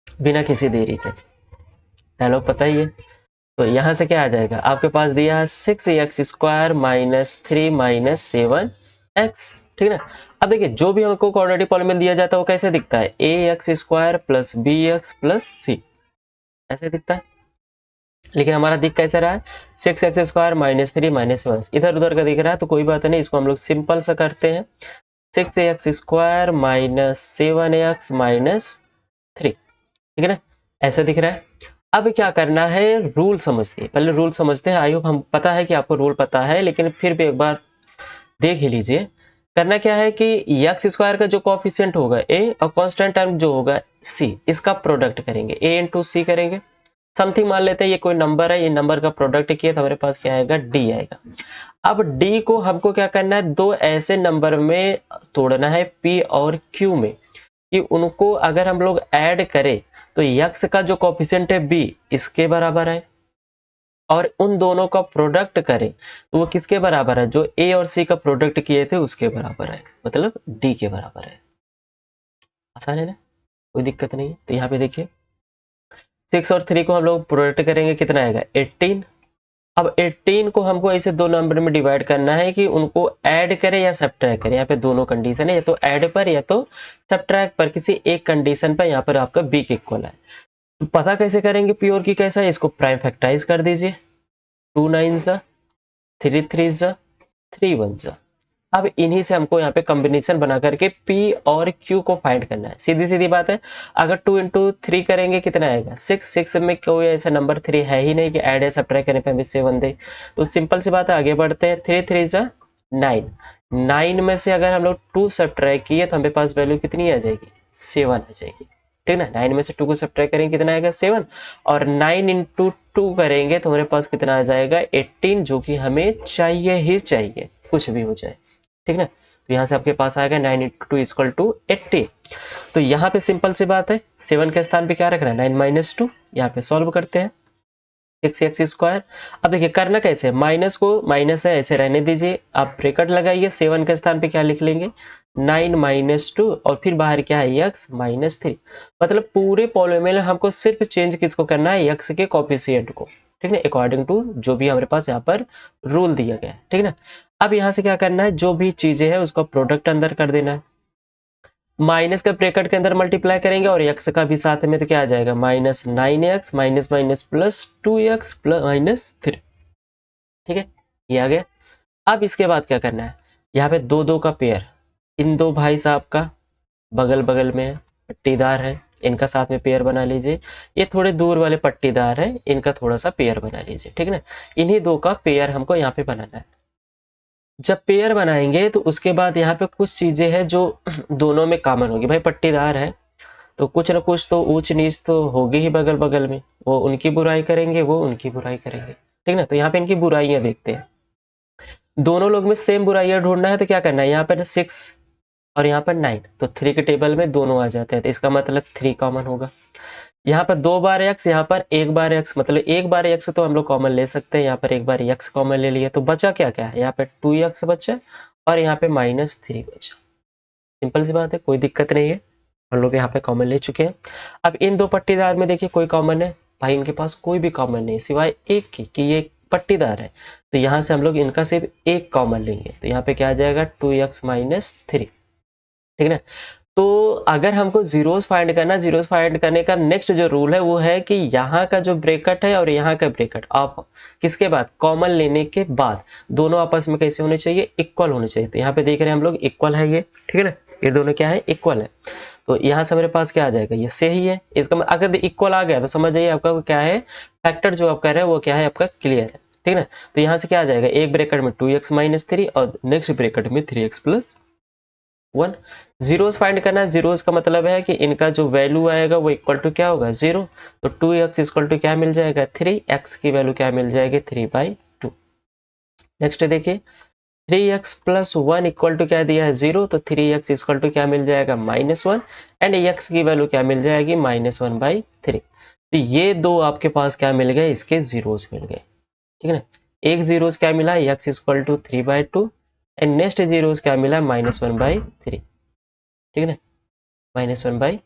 बिना किसी देरी के। डायलॉग पता ही है। तो यहां से क्या आ जाएगा, आपके पास दिया है 6x² माइनस 3 माइनस 7x, ठीक है ना। अब देखिए जो भी हमको क्वाड्रेटिक पॉलिनोमियल दिया जाता है वो कैसे दिखता है, ax² plus bx plus c, ऐसे दिखता है। लेकिन हमारा दिख कैसे रहा है, 6x² माइनस 3 माइनस 1, इधर उधर का दिख रहा है, तो कोई बात नहीं, इसको हम लोग सिंपल सा करते हैं, 6x² माइनस 7x माइनस 3, ठीक है ना, ऐसा दिख रहा है। अब क्या करना है, रूल समझते हैं, पहले रूल समझते हैं। आई होप हम पता है कि आपको रूल पता है, लेकिन फिर भी एक बार देख ही लीजिए। करना क्या है कि x² का जो कोफिशिएंट होगा a और कांस्टेंट टर्म जो होगा c, इसका प्रोडक्ट करेंगे, a इंटू सी करेंगे। समथिंग मान लेते हैं ये कोई नंबर है, ये नंबर का प्रोडक्ट किया तो हमारे पास क्या आएगा, d आएगा। अब d को हमको क्या करना है, दो ऐसे नंबर में तोड़ना है p और q में, कि उनको अगर हम लोग ऐड करें तो x का जो कोफिशिएंट है b इसके बराबर है, और उन दोनों का प्रोडक्ट करें तो वो किसके बराबर है, जो a और c का प्रोडक्ट किए थे उसके बराबर है, मतलब d के बराबर है। आसान है ना, कोई दिक्कत नहीं है। तो यहाँ पे देखिए 6 और 3 को हम लोग प्रोडक्ट करेंगे, कितना आएगा 18। अब 18 को हमको ऐसे दो नंबर में डिवाइड करना है कि उनको ऐड करें या सब्ट्रैक्ट करें। यहाँ पे दोनों कंडीशन है, या तो ऐड पर या तो सब्ट्रैक्ट पर, किसी एक कंडीशन पर यहाँ पर आपका b के इक्वल है। तो पता कैसे करेंगे प्योर की कैसा है, इसको प्राइम फैक्टराइज कर दीजिए, 2 9 3 3 3 1। अब इन्हीं से हमको यहाँ पे कॉम्बिनेशन बना करके P और Q को फाइंड करना है, सीधी सीधी बात है। अगर 2 इंटू 3 करेंगे कितना आएगा 6, 6 में कोई ऐसा नंबर 3 है ही नहीं कि ऐड या सब्ट्रैक्ट करने पे हमें 7 दे। तो सिंपल सी बात है, आगे बढ़ते हैं, 3 3 9, 9 में से अगर हम लोग 2 सब्ट्रैक्ट किए तो हमारे पास वैल्यू कितनी आ जाएगी, 7 आ जाएगी, ठीक ना। 9 में से 2 को सब्ट्रैक्ट करेंगे कितना आएगा 7, और 9 इंटू 2 करेंगे तो हमारे पास कितना आ जाएगा 18, जो कि हमें चाहिए ही चाहिए, कुछ भी हो जाए, ठीक ना। तो यहाँ से आपके पास आएगा 9 इंटू 2 इक्वल टू 80। तो यहाँ पे सिंपल सी बात है, 7 के स्थान पे क्या रख रहा है 9 माइनस 2, यहाँ पे सॉल्व करते हैं 6x²। अब देखिए करना कैसे है, माइनस को माइनस है ऐसे रहने दीजिए, आप ब्रैकेट लगाइए, 7 के स्थान पे क्या लिख लेंगे 9 माइनस 2, और फिर बाहर क्या है x माइनस 3। मतलब पूरे पॉलिनोमियल में हमको सिर्फ चेंज किसको करना है, x के कोफिशिएंट को, ठीक है, अकॉर्डिंग टू जो भी हमारे पास यहाँ पर रूल दिया गया है, ठीक है ना। अब यहाँ से क्या करना है, जो भी चीजें है उसका प्रोडक्ट अंदर कर देना है, माइनस का ब्रैकेट के अंदर मल्टीप्लाई करेंगे और x का भी साथ में, तो क्या आ जाएगा minus 9x minus minus plus 2x plus minus 3, ठीक है, ये आ गया। अब इसके बाद क्या करना है, यहाँ पे दो दो का पेयर, इन दो भाई साहब का बगल बगल में है, पट्टीदार है, इनका साथ में पेयर बना लीजिए। ये थोड़े दूर वाले पट्टीदार है, इनका थोड़ा सा पेयर बना लीजिए, ठीक है ना। इन्हीं दो का पेयर हमको यहाँ पे बनाना है। जब पेयर बनाएंगे तो उसके बाद यहाँ पे कुछ चीजें हैं जो दोनों में कॉमन होगी, भाई पट्टीदार है तो कुछ ना कुछ तो ऊंच नीच तो होगी ही बगल बगल में, वो उनकी बुराई करेंगे, वो उनकी बुराई करेंगे, ठीक ना। तो यहाँ पे इनकी बुराइयां देखते हैं, दोनों लोग में सेम बुराइयां ढूंढना है, तो क्या करना है, यहाँ पर 6 और यहाँ पर 9, तो 3 के टेबल में दोनों आ जाते हैं, तो इसका मतलब 3 कॉमन होगा। यहाँ पर 2 बार x, यहाँ पर 1 बार x, मतलब 1 बार x तो हम लोग कॉमन ले सकते हैं, यहाँ पर 1 बार x कॉमन ले लिए, तो बचा क्या क्या है, यहाँ पे 2x बचा और यहाँ पे -3 बचा। सिंपल सी बात है, कोई दिक्कत नहीं है, हम लोग यहाँ पे कॉमन ले चुके हैं। अब इन दो पट्टीदार में देखिए कोई कॉमन है, भाई इनके पास कोई भी कॉमन नहीं सिवाय एक की, कि ये पट्टीदार है, तो यहाँ से हम लोग इनका सिर्फ एक कॉमन लेंगे, तो यहाँ पे क्या आ जाएगा 2x माइनस 3, ठीक है ना। तो अगर हमको जीरोस फाइंड करना, जीरोस फाइंड करने का नेक्स्ट जो रूल है वो है कि यहाँ का जो ब्रैकेट है और यहाँ का ब्रैकेट आप किसके बाद, कॉमन लेने के बाद दोनों आपस में कैसे होने चाहिए, इक्वल होने चाहिए। तो यहाँ पे देख रहे हैं हम लोग इक्वल है ये, ठीक है ना, ये दोनों क्या है, इक्वल है। तो यहाँ से मेरे पास क्या आ जाएगा, ये सही है, इसका अगर इक्वल आ गया तो समझ जाइए आपका क्या है, फैक्टर जो आप कह रहे हैं वो क्या है, आपका क्लियर है, ठीक है ना। तो यहाँ से क्या आ जाएगा, एक ब्रैकेट में 2x माइनस 3 और नेक्स्ट ब्रैकेट में 3x प्लस 1। जीरोस फाइंड करना है, जीरोस का मतलब है कि इनका जो वैल्यू आएगा वो इक्वल टू क्या होगा 0, तो 2x इक्वल टू क्या मिल जाएगा 3, x की वैल्यू क्या मिल जाएगी 3/2। नेक्स्ट देखिए 3x प्लस 1 इक्वल टू क्या दिया है 0, तो 3x इक्वल टू क्या मिल जाएगा -1 एंड x की वैल्यू क्या मिल जाएगी -1/3। तो ये दो आपके पास क्या मिल गए, इसके जीरोस मिल गए, ठीक है ना। एक जीरोस क्या मिला, x equal to 3/2 and next zeros क्या मिला -1/3, ठीक है ना, -1/3।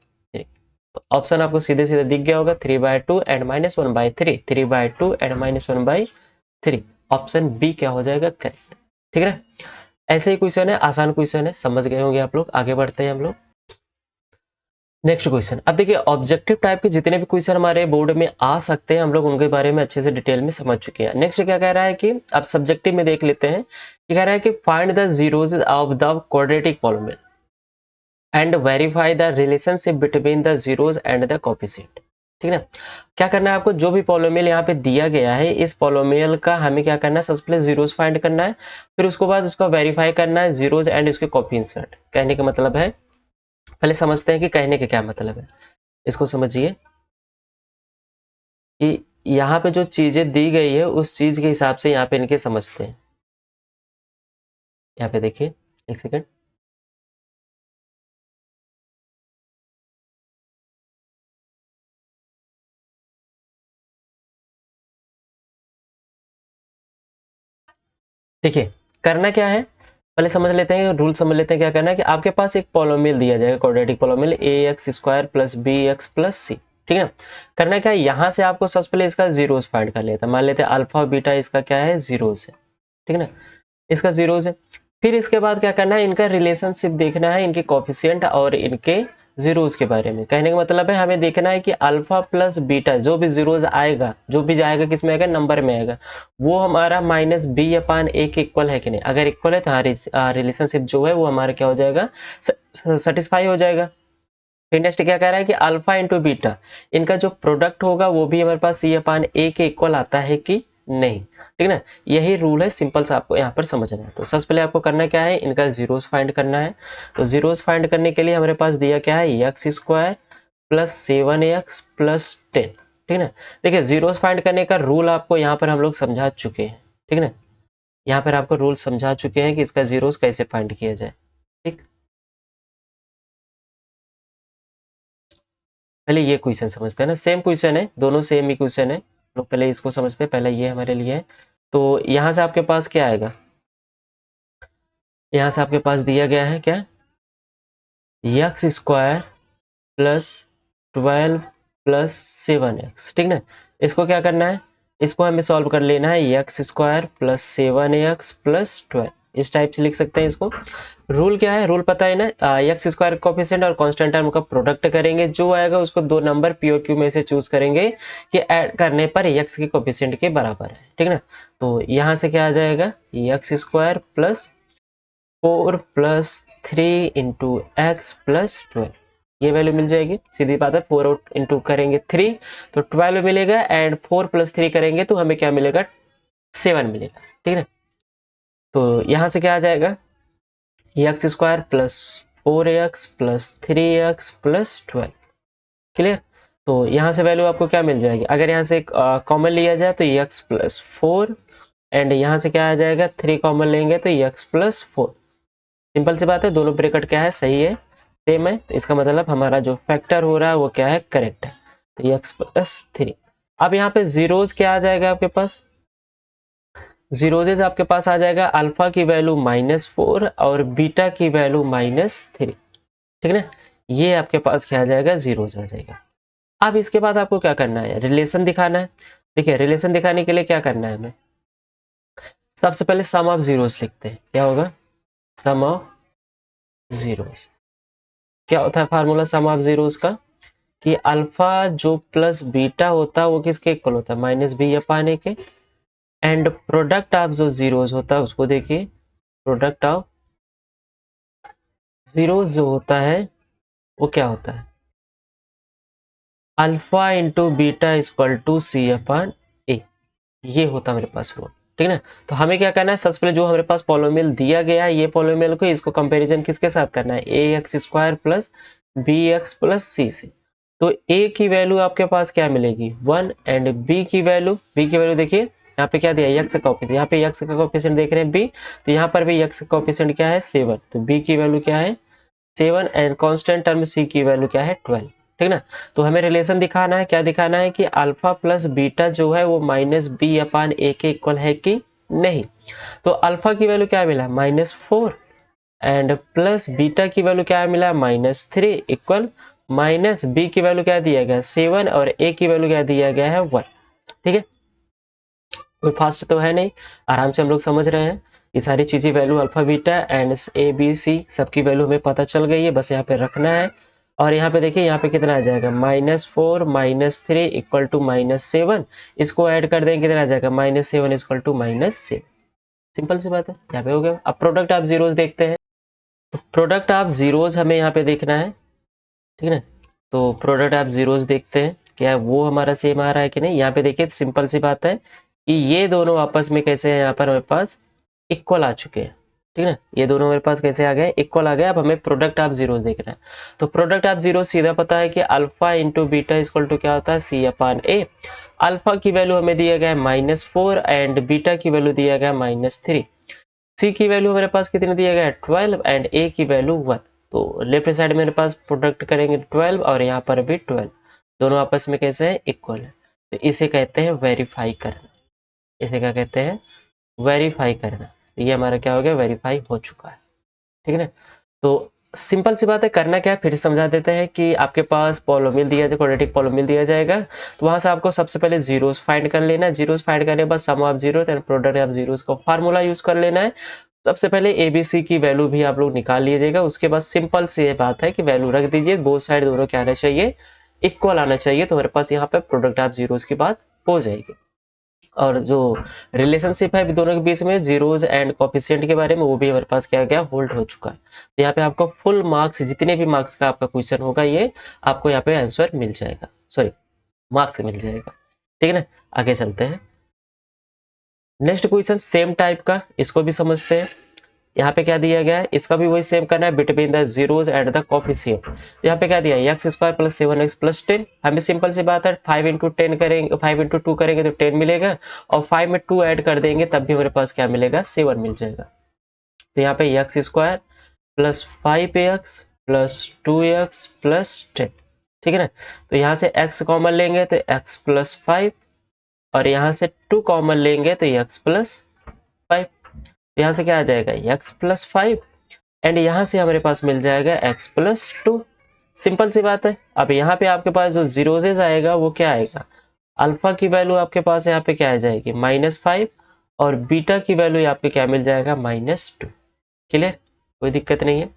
तो ऑप्शन आपको सीधे सीधे दिख गया होगा 3/2 एंड -1/3, 3/2 एंड -1/3। ऑप्शन बी क्या हो जाएगा, करेक्ट, ठीक है ना। ऐसे ही क्वेश्चन है, आसान क्वेश्चन है, समझ गए होंगे आप लोग। आगे बढ़ते हैं हम लोग नेक्स्ट क्वेश्चन। अब देखिए ऑब्जेक्टिव टाइप के जितने भी क्वेश्चन हमारे बोर्ड में आ सकते हैं, हम लोग उनके बारे में अच्छे से डिटेल में समझ चुके हैं। नेक्स्ट क्या कह रहा है कि अब सब्जेक्टिव में देख लेते हैं, ये कह रहा है कि find the zeros of the quadratic polynomial and verify the relationship between the zeros and the coefficient, ठीक है ना। क्या करना है आपको, जो भी पॉलिनोमियल यहाँ पे दिया गया है, इस पॉलिनोमियल का हमें क्या करना है, सबसे पहले जीरोज फाइंड करना है, फिर उसके बाद उसका वेरीफाई करना है जीरोज एंड उसके कोएफिशिएंट। कहने का मतलब है, पहले समझते हैं कि कहने का क्या मतलब है। इसको समझिए कि यहाँ पे जो चीजें दी गई है उस चीज के हिसाब से यहाँ पे इनके समझते हैं। यहाँ पे देखिए, एक सेकेंड, देखिए करना क्या है, पहले समझ लेते हैं, रूल समझ लेते हैं। क्या करना है कि आपके पास एक पॉलिनोमियल दिया जाएगा, quadratic polynomial ax² plus bx plus c, ठीक है। करना क्या है, यहाँ से आपको सबसे पहले इसका जीरोस फाइंड कर लेता है। मान लेते हैं अल्फा और बीटा इसका क्या है, जीरोस है, ठीक है ना, इसका जीरोस है। फिर इसके बाद क्या करना है, इनका रिलेशनशिप देखना है, इनके कोएफिशिएंट और इनके जीरोस के बारे में। कहने का मतलब है हमें देखना है कि अल्फा प्लस बीटा जो भी जीरोस आएगा, जो भी जाएगा किस में आएगा, नंबर में आएगा, वो हमारा -b/a के इक्वल है कि नहीं। अगर इक्वल है तो रिलेशनशिप जो है वो हमारा क्या हो जाएगा, सेटिस्फाई हो जाएगा। फिर नेक्स्ट क्या कह रहा है कि अल्फा इंटू बीटा, इनका जो प्रोडक्ट होगा वो भी हमारे पास c/a के इक्वल आता है कि नहीं, ठीक है ना। यही रूल है, सिंपल सा आपको यहाँ पर समझना है। तो सबसे पहले आपको करना क्या है, इनका जीरोस फाइंड करना है। तो जीरोस फाइंड करने के लिए हमारे पास दिया क्या है, x² प्लस 7x प्लस 10, ठीक है ना। देखिए जीरोस फाइंड करने का रूल आपको यहाँ पर हम लोग समझा चुके हैं, ठीक है ना। यहाँ पर आपको रूल समझा चुके हैं कि इसका जीरोस कैसे फाइंड किया जाए, ठीक। पहले ये क्वेश्चन समझते हैं ना, सेम क्वेश्चन है, दोनों सेम ही क्वेश्चन है। लोग पहले इसको समझते हैं, पहले ये हमारे लिए है। तो यहाँ से आपके पास क्या आएगा, यहाँ से आपके पास दिया गया है क्या, x² प्लस 12 प्लस 7x, ठीक ना। इसको क्या करना है, इसको हमें सॉल्व कर लेना है, x² प्लस 7x प्लस 12, इस टाइप से लिख सकते हैं इसको। रूल क्या है, रूल पता है ना, x² कोएफिशिएंट और कांस्टेंट टर्म का प्रोडक्ट करेंगे, जो आएगा उसको दो नंबर p और q में से चूज करेंगे कि ऐड करने पर x के कोएफिशिएंट के बराबर है, ठीक ना। तो यहाँ से क्या आ जाएगा, x² plus 4 plus 3 into x plus 12, ये वैल्यू मिल जाएगी। सीधी बात है, 4 इंटू करेंगे 3 तो 12 मिलेगा, एंड 4 प्लस 3 करेंगे तो हमें क्या मिलेगा, 7 मिलेगा, ठीक है। तो यहाँ से क्या आ जाएगा, x² plus 4x plus 3x plus 12, clear. तो यहाँ से वैल्यू आपको क्या मिल जाएगी, अगर यहाँ से कॉमन लिया जाए तो x प्लस 4 एंड यहाँ से क्या आ जाएगा, 3 कॉमन लेंगे तो x प्लस 4। सिंपल सी बात है, दोनों ब्रैकेट क्या है, सही है, सेम है, तो इसका मतलब हमारा जो फैक्टर हो रहा है वो क्या है, करेक्ट है। तो x प्लस 3। अब यहाँ पे जीरोज क्या आ जाएगा आपके पास, जीरोजेज आपके पास आ जाएगा अल्फा की वैल्यू -4 और बीटा की वैल्यू -3, ठीक है ना। ये आपके पास क्या आ जाएगा, जीरोज आ जाएगा। अब इसके बाद आपको क्या करना है, रिलेशन दिखाना है। देखिए रिलेशन दिखाने के लिए क्या करना है हमें, सबसे पहले सम ऑफ जीरोस लिखते हैं। क्या होगा, सम ऑफ जीरोस। क्या होता है फार्मूला सम ऑफ जीरोस का, कि अल्फा जो प्लस बीटा होता है वो किसके इक्वल होता है, -b/a के, एंड प्रोडक्ट ऑफ जो जीरोस होता है उसको देखिए, प्रोडक्ट ऑफ जीरोस जो होता है वो क्या होता है, alpha into beta equal to c/a, ये होता है मेरे पास रूल, ठीक है ना। तो हमें क्या करना है, सबसे पहले जो हमारे पास पॉलिनोमियल दिया गया है, ये पॉलिनोमियल को इसको कंपैरिजन किसके साथ करना है, ax² plus bx plus c से। तो a की वैल्यू आपके पास क्या मिलेगी 1 एंड b की वैल्यू देखिए यहाँ पे क्या दिया है x का कोएफिशिएंट, यहाँ पे x का कोएफिशिएंट देख रहे हैं b, तो यहाँ पर भी x का कोएफिशिएंट क्या है 7, तो b की वैल्यू क्या है 7 एंड कांस्टेंट टर्म c की वैल्यू क्या है 12, ठीक ना। तो हमें रिलेशन दिखाना है, क्या दिखाना है कि अल्फा प्लस बीटा जो है वो माइनस बी अपान ए के इक्वल है कि नहीं। तो अल्फा की वैल्यू क्या मिला -4 एंड प्लस बीटा की वैल्यू क्या मिला -3 इक्वल माइनस बी की वैल्यू क्या दिया गया 7 और ए की वैल्यू क्या दिया गया है 1, ठीक है। कोई फास्ट तो है नहीं, आराम से हम लोग समझ रहे हैं। ये सारी चीजें value alpha beta and a b c सबकी वैल्यू हमें पता चल गई है, बस यहाँ पे रखना है। और यहाँ पे देखिए यहाँ पे कितना आ जाएगा -4 -3 इक्वल टू -7, इसको ऐड कर देंगे कितना आ जाएगा -7 इक्वल टू -7। सिंपल सी बात है, यहाँ पे हो गया। अब प्रोडक्ट ऑफ जीरोस देखते हैं। तो प्रोडक्ट ऑफ जीरोस हमें यहाँ पे देखना है, ठीक है ना। तो प्रोडक्ट ऑफ जीरोस देखते हैं क्या वो हमारा सेम आ रहा है कि नहीं। यहाँ पे देखिए सिंपल सी बात है कि ये दोनों आपस में कैसे हैं, यहाँ पर हमारे पास इक्वल आ चुके हैं, ठीक है। ये दोनों मेरे पास कैसे आ गए, इक्वल आ गए। अब हमें प्रोडक्ट ऑफ जीरोस देखना है। तो प्रोडक्ट ऑफ जीरो सीधा पता है कि alpha into beta equal to क्या होता है सी अपान ए। अल्फा की वैल्यू हमें दिया गया है -4 एंड बीटा की वैल्यू दिया गया है -3। सी की वैल्यू हमारे पास कितने दिया गया है 12 एंड ए की वैल्यू 1। तो लेफ्ट साइड में मेरे पास प्रोडक्ट करेंगे 12 और यहाँ पर भी 12, दोनों आपस में कैसे हैं इक्वल है। तो इसे कहते हैं वेरीफाई करना। इसे क्या कहते हैं वेरीफाई करना। ये हमारा क्या हो गया वेरीफाई हो चुका है, ठीक है ना। तो सिंपल सी बात है, करना क्या है फिर समझा देते हैं कि आपके पास पॉलिनोमियल दिया जाए, क्वाड्रेटिक पॉलिनोमियल दिया जाएगा, तो वहां से आपको सबसे पहले जीरोस फाइंड कर लेना है। जीरोस फाइंड करने के बाद sum of zeros and product of zeros का फार्मूला यूज कर लेना है। सबसे पहले एबीसी की वैल्यू भी आप लोग निकाल लीजिएगा, उसके बाद सिंपल सी बात है कि वैल्यू रख दीजिए, बोथ साइड दोनों क्या आना चाहिए इक्वल आना चाहिए। तो हमारे पास यहाँ पे प्रोडक्ट ऑफ जीरोस की बात हो जाएगी। और जो रिलेशनशिप है दोनों के बीच में जीरोस एंड कोफिशिएंट के बारे में, वो भी हमारे पास क्या गया होल्ड हो चुका है। तो यहाँ पे आपको फुल मार्क्स, जितने भी मार्क्स का आपका क्वेश्चन होगा ये आपको यहाँ पे आंसर मिल जाएगा, सॉरी मार्क्स मिल जाएगा, ठीक है ना। आगे चलते हैं। नेक्स्ट क्वेश्चन सेम टाइप का, इसको भी समझते हैं। यहाँ पे क्या दिया गया है, इसका भी वही सेम करना है, between the zeros and the coefficient. तो यहाँ पे क्या दिया है x square plus 7x plus 10। हमें सिंपल सी बात है 5 इंटू 10 करेंगे, 5 इंटू 2 करेंगे तो 10 मिलेगा, और 5 में 2 ऐड कर देंगे तब भी हमारे पास क्या मिलेगा 7 मिल जाएगा। तो यहाँ पे x square plus 5x plus 2x plus 10, ठीक है ना। तो यहाँ से x कॉमन लेंगे तो x प्लस 5, और यहाँ से 2 कॉमन लेंगे तो x प्लस 5। यहाँ से क्या आ जाएगा x प्लस 5 एंड यहाँ से हमारे पास मिल जाएगा x प्लस 2। सिंपल सी बात है। अब यहाँ पे आपके पास जो जीरोजेज आएगा वो क्या आएगा, अल्फा की वैल्यू आपके पास यहाँ पे क्या आ जाएगी -5 और बीटा की वैल्यू यहाँ पे क्या मिल जाएगा -2। क्लियर, कोई दिक्कत नहीं है।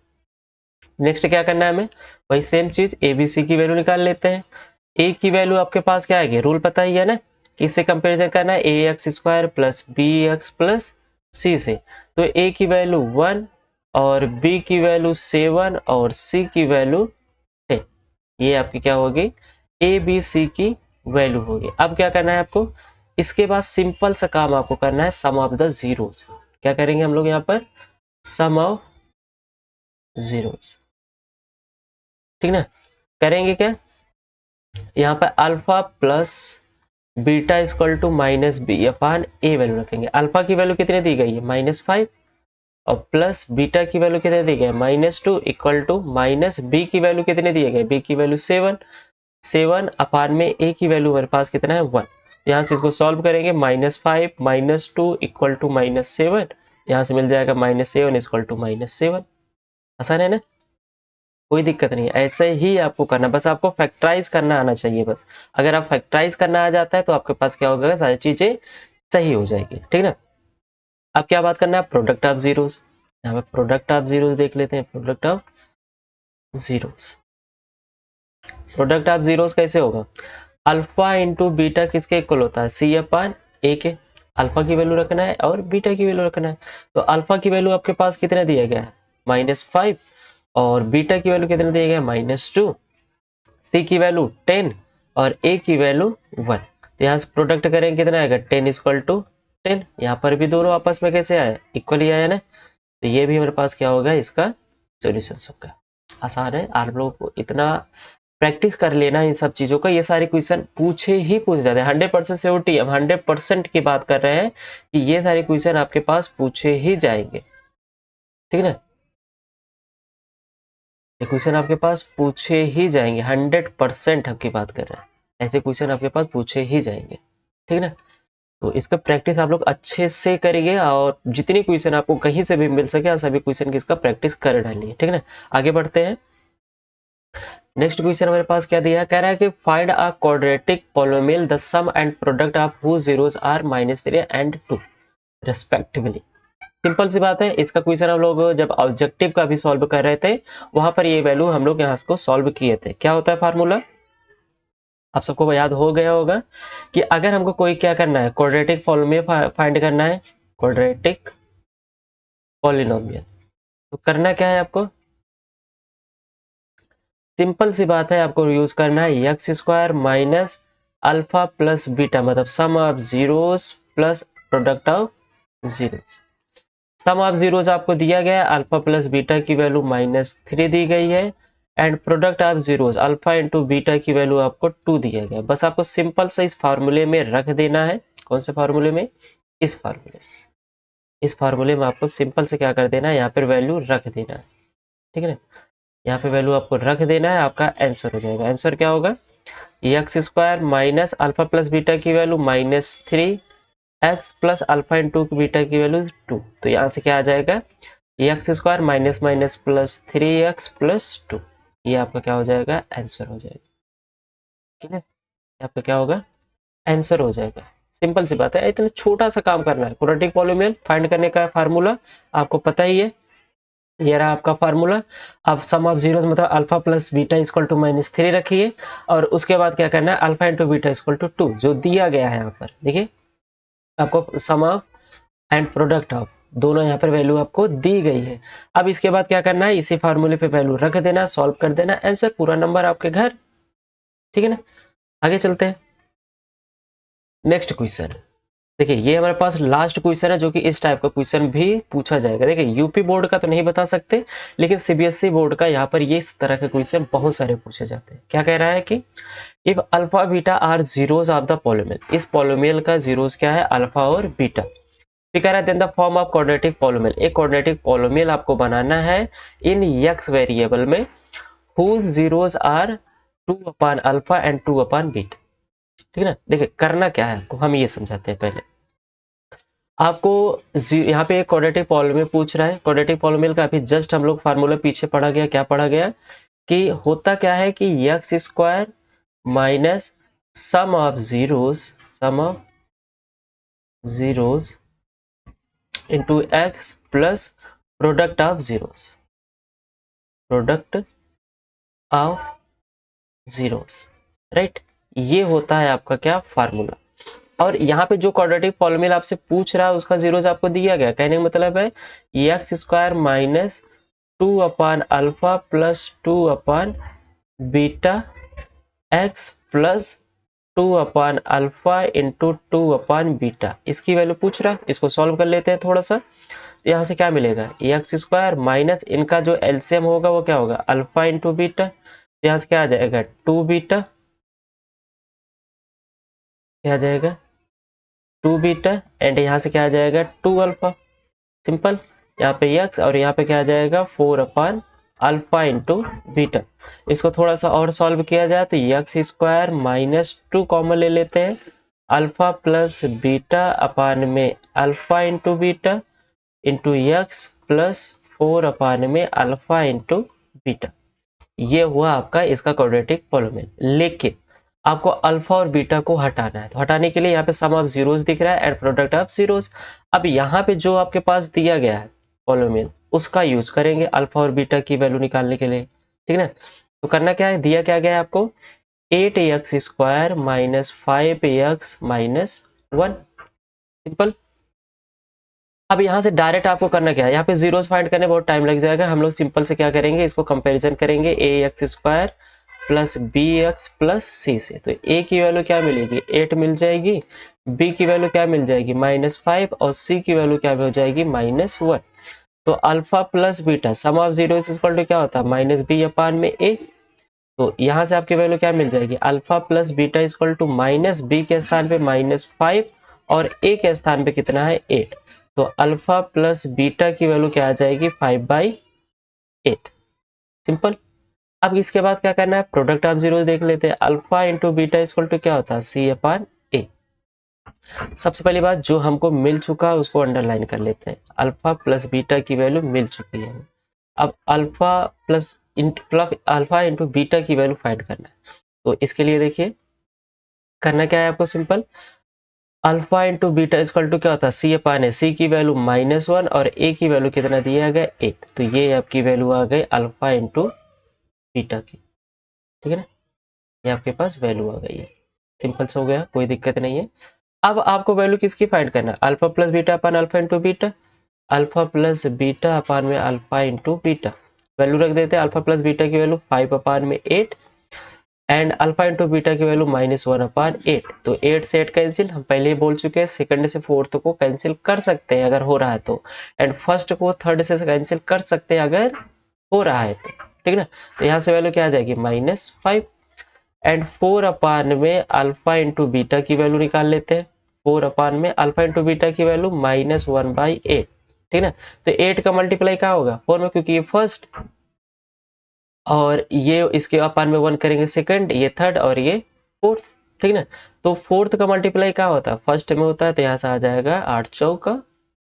नेक्स्ट क्या करना है हमें, वही सेम चीज एबीसी की वैल्यू निकाल लेते हैं। ए की वैल्यू आपके पास क्या आएगी, रूल पता ही है ना, किससे कंपेरिजन करना है, A x square plus B x plus C से। तो ए की वैल्यू 1 और बी की वैल्यू 7 और सी की वैल्यू 10। ये आपकी क्या होगी ए बी सी की वैल्यू होगी। अब क्या करना है आपको, इसके बाद सिंपल सा काम आपको करना है सम ऑफ द जीरोस। क्या करेंगे हम लोग यहाँ पर सम ऑफ जीरोस, ठीक ना। करेंगे क्या, यहाँ पर alpha plus beta equal to minus b upon a value रखेंगे। अल्फा की वैल्यू कितने दी गई है -5 और प्लस बीटा की वैल्यू कितने दी गई -2 इक्वल टू माइनस बी की वैल्यू कितने दिए गए, बी की वैल्यू 7 अपान में ए की वैल्यू हमारे पास कितना है 1। यहाँ से इसको सॉल्व करेंगे -5 -2 इक्वल टू -7, यहाँ से मिल जाएगा -7 इक्वल टू -7। आसान है ना, कोई दिक्कत नहीं है। ऐसे ही आपको करना, बस आपको फैक्टराइज करना आना चाहिए बस। अगर आप फैक्टराइज करना आ जाता है तो आपके पास क्या होगा, सारी चीजें सही हो जाएगी, ठीक ना। अब क्या बात करना है प्रोडक्ट ऑफ जीरोस। यहाँ पे प्रोडक्ट ऑफ जीरोस देख लेते हैं। Product of zeros, product of zeros कैसे होगा, अल्फा इंटू बीटा किसके इक्वल होता है सी अपान ए के। अल्फा की वैल्यू रखना है और बीटा की वैल्यू रखना है। तो अल्फा की वैल्यू आपके पास कितना दिया गया है -5 और बीटा की वैल्यू कितना दिया गया है -2, सी की वैल्यू 10 और ए की वैल्यू 1। तो यहाँ से प्रोडक्ट करेंगे कितना आएगा 10 इक्वल टू 10। यहाँ पर भी दोनों आपस में कैसे आए इक्वल ही आया ना। तो ये भी हमारे पास क्या होगा इसका सॉल्यूशन होगा। आसान है, आप लोगों को इतना प्रैक्टिस कर लेना इन सब चीज़ों का। ये सारे क्वेश्चन पूछे जाते हैं, 100% श्योरिटी, हम 100% की बात कर रहे हैं कि ये सारे क्वेश्चन आपके पास पूछे ही जाएंगे, ठीक है ना। ये क्वेश्चन आपके पास पूछे ही जाएंगे, 100% आपकी बात कर रहे हैं, ऐसे क्वेश्चन आपके पास पूछे ही जाएंगे, ठीक है ना। तो इसका प्रैक्टिस आप लोग अच्छे से करिए, और जितनी क्वेश्चन आपको कहीं से भी मिल सके आप सभी क्वेश्चन की इसका प्रैक्टिस कर डालिए, ठीक है ना। आगे बढ़ते हैं। नेक्स्ट क्वेश्चन हमारे पास क्या दिया है, कह रहा है कि find a quadratic polynomial the sum and product of whose zeros are -3 and 2 respectively. Simple सी बात है, इसका क्वेश्चन हम लोग जब ऑब्जेक्टिव का भी सॉल्व कर रहे थे वहां पर ये वैल्यू हम लोग यहाँ को सॉल्व किए थे। क्या होता है फार्मूला, आप सबको याद हो गया होगा कि अगर हमको कोई क्या करना है, क्वाड्रेटिक पॉलिनोमियल फाइंड करना है, क्वाड्रेटिक पॉलिनोमियल, तो करना क्या है आपको, सिंपल सी बात है, आपको यूज करना है x square minus alpha plus beta, मतलब sum of zeros plus product of zeros. Sum of zeros आपको दिया गया है, अल्फा प्लस बीटा की वैल्यू -3 दी गई है, and product of zeros alpha into beta की वैल्यू आपको 2 दिया गया है। बस आपको सिंपल सा इस फार्मूले में रख देना है। कौन से फार्मूले में, इस फार्मूले में आपको सिंपल से क्या कर देना है, यहाँ पर वैल्यू रख देना है, ठीक है ना। यहाँ पे वैल्यू आपको रख देना है, आपका आंसर हो जाएगा। आंसर क्या होगा, x square minus alpha plus beta की value -3 x plus alpha into beta की वैल्यू 2। तो यहाँ से क्या आ जाएगा, x square minus minus plus 3x plus 2, ये आपका क्या हो जाएगा, आंसर हो जाएगा, ठीक है। आपका क्या होगा, आंसर हो जाएगा। सिंपल सी बात है, इतना छोटा सा काम करना है। क्वाड्रेटिक पॉलिनोमियल फाइंड करने का फार्मूला आपको पता ही है, ये रहा आपका फार्मूला। अब सम ऑफ जीरोस मतलब alpha plus beta equal to -3 रखिए, और उसके बाद क्या करना है, alpha into beta equal to 2 जो दिया गया है यहाँ पर। देखिए आपको sum of and product of दोनों यहाँ पर वैल्यू आपको दी गई है। अब इसके बाद क्या करना है, इसी फार्मूले पे वैल्यू रख देना, सॉल्व कर देना, आंसर पूरा नंबर आपके घर, ठीक है ना। आगे चलते हैं। नेक्स्ट क्वेश्चन देखिए, ये हमारे पास लास्ट क्वेश्चन है जो कि इस टाइप का क्वेश्चन भी पूछा जाएगा। देखिए यूपी बोर्ड का तो नहीं बता सकते, लेकिन सीबीएसई बोर्ड का यहाँ पर ये इस तरह के क्वेश्चन बहुत सारे पूछे जाते हैं। क्या कह रहा है कि if alpha beta are zeros of the polynomial, इस पॉलिनोमियल का जीरोस क्या है, अल्फा और बीटा। फिर कह रहा है then the form of quadratic polynomial, एक क्वाड्रेटिक पॉलिनोमियल आपको बनाना है इन एक्स वेरिएबल में whose zeros are 2 upon alpha and 2 upon beta, ठीक है ना। देखिए करना क्या है आपको, हम ये समझाते हैं पहले आपको। यहाँ पे एक क्वाड्रेटिक पॉलिनोमियल पूछ रहा है, क्वाड्रेटिक पॉलिनोमियल का अभी जस्ट हम लोग फार्मूला पीछे पढ़ा गया। क्या पढ़ा गया कि होता क्या है कि x square minus sum of zeros into x plus product of zeros, right. ये होता है आपका क्या, फार्मूला। और यहाँ पे जो क्वाड्रेटिक पॉलिनोमियल आपसे पूछ रहा है उसका जीरोस आपको दिया गया। कहने का मतलब है x square minus 2 upon alpha plus 2 upon beta x plus 2 upon alpha into 2 upon beta, इसकी वैल्यू पूछ रहा है। इसको सॉल्व कर लेते हैं थोड़ा सा। तो यहाँ से क्या मिलेगा, एक्स स्क्वायर माइनस इनका जो एलसीएम होगा वो क्या होगा, अल्फा इंटू बीटा। यहाँ से क्या आ जाएगा, 2 बीटा, क्या आ जाएगा 2 बीटा, एंड यहाँ से क्या आ जाएगा 2 अल्फा। सिंपल, यहाँ पे x और यहाँ पे क्या आ जाएगा 4 अपान अल्फा इंटू बीटा। इसको थोड़ा सा और सॉल्व किया जाए तो एक्स स्क्वायर माइनस 2 कॉमन ले लेते हैं, अल्फा प्लस बीटा अपान में alpha into beta into x plus 4 अपान में अल्फा इंटू बीटा। ये हुआ आपका इसका क्वाड्रेटिक पॉलिनोमियल। लेकिन आपको अल्फा और बीटा को हटाना है, तो हटाने के लिए यहाँ पे सम ऑफ जीरोस दिख रहा है एंड प्रोडक्ट ऑफ जीरोस। अब यहाँ पे जो आपके पास दिया गया है पॉलिनोमियल उसका यूज करेंगे अल्फा और बीटा की वैल्यू निकालने के लिए, ठीक है ना। तो करना क्या है, दिया क्या गया है आपको 8x square minus 5x minus 1, simple. अब यहाँ से डायरेक्ट आपको करना क्या है, यहाँ पे जीरोस फाइंड करने बहुत टाइम लग जाएगा। हम लोग सिंपल से क्या करेंगे, इसको कंपैरिजन करेंगे ax square plus bx plus c से। तो a की वैल्यू क्या मिलेगी, 8 मिल जाएगी, b की वैल्यू क्या मिल जाएगी -5, और c की वैल्यू क्या हो जाएगी -1। तो alpha plus beta sum of zero equal to क्या होता है, -b अपान में a। तो यहाँ से आपकी वैल्यू क्या मिल जाएगी, alpha plus beta equal to minus b के स्थान पे -5 और ए के स्थान पे कितना है 8। तो अल्फा प्लस बीटा की वैल्यू क्या आ जाएगी 5/8। सिंपल। अब इसके बाद क्या करना है, प्रोडक्ट ऑफ जीरो देख लेते हैं। Alpha into beta equal to क्या होता है C/A। सबसे पहली बात जो हमको मिल चुका है उसको अंडरलाइन कर लेते हैं। अल्फा प्लस बीटा की वैल्यू मिल चुकी है। अब alpha plus alpha into beta की वैल्यू फाइंड करना है। तो इसके लिए देखिए करना क्या है आपको, simple. Alpha into beta equal to क्या होता है C/A। C की वैल्यू -1 और A की वैल्यू कितना दिया गया 8। तो ये आपकी वैल्यू आ गई अल्फा इंटू बीटा की, ठीक है ना। ये आपके पास वैल्यू आ गई है। सिंपल से हो गया, कोई दिक्कत नहीं है। अब आपको वैल्यू किसकी फाइंड करना है, alpha plus beta upon alpha into beta, alpha plus beta अपान में अल्फा इंटू बीटा। वैल्यू रख देते हैं, अल्फा प्लस बीटा की value 5/8 and alpha into beta की वैल्यू -1/8। तो 8 से 8 कैंसिल, हम पहले ही बोल चुके हैं सेकंड से फोर्थ को कैंसिल कर सकते हैं अगर हो रहा है तो, एंड फर्स्ट को थर्ड से कैंसिल कर सकते हैं अगर हो रहा है तो, ठीक है ना। तो यहाँ से वैल्यू क्या आ जाएगी -5 एंड 4/में अल्फा इंटू बीटा की वैल्यू निकाल लेते हैं। 4/में अल्फा इंटू बीटा की वैल्यू -1/8, ठीक है ना। तो 8 का मल्टीप्लाई क्या होगा 4 में, क्योंकि ये फर्स्ट और ये इसके अपान में 1 करेंगे सेकंड, ये थर्ड और ये फोर्थ, ठीक है ना। तो फोर्थ का मल्टीप्लाई क्या होता है फर्स्ट में होता है, तो यहाँ से आ जाएगा 8 चौका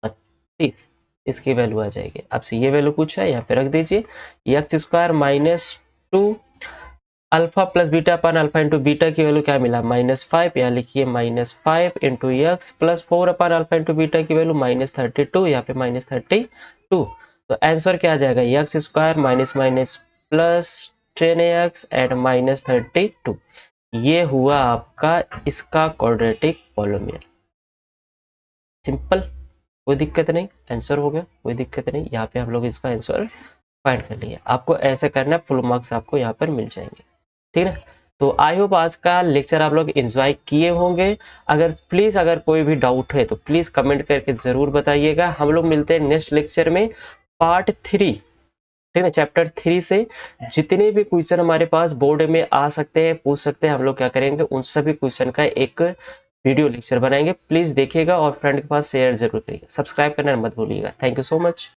32, इसकी वैल्यू आ जाएगी। आपसे ये वैल्यू पूछा है यहाँ पे रख दीजिए। x² -2 alpha plus beta upon alpha into beta की वैल्यू क्या मिला -5, यहाँ लिखिए -5 इंटू एक्स प्लस 4 अपन अल्फा इंटू बीटा की वैल्यू -32, यहाँ पे -32। तो आंसर क्या आ जाएगा x² minus minus plus 10x and -32। ये हुआ आपका इसका क्वाड्रेटिक पॉलिनोमियल। सिंपल, कोई दिक्कत नहीं, आंसर हो गया, कोई दिक्कत नहीं। यहाँ पे हम लोग इसका आंसर फाइंड कर लिए। आपको ऐसा करना है, फुल मार्क्स आपको यहाँ पर मिल जाएंगे, ठीक है। तो आई होप आज का लेक्चर आप लोग एंजॉय किए होंगे। अगर प्लीज अगर कोई भी डाउट है तो प्लीज कमेंट करके जरूर बताइएगा। हम लोग मिलते हैं नेक्स्ट लेक्चर में पार्ट 3, ठीक है, चैप्टर 3 से जितने भी क्वेश्चन हमारे पास बोर्ड में आ सकते हैं पूछ सकते हैं, हम लोग क्या करेंगे उन सभी क्वेश्चन का एक वीडियो लेक्चर बनाएंगे। प्लीज देखिएगा और फ्रेंड के पास शेयर जरूर करिएगा, सब्सक्राइब करना मत भूलिएगा। Thank you so much.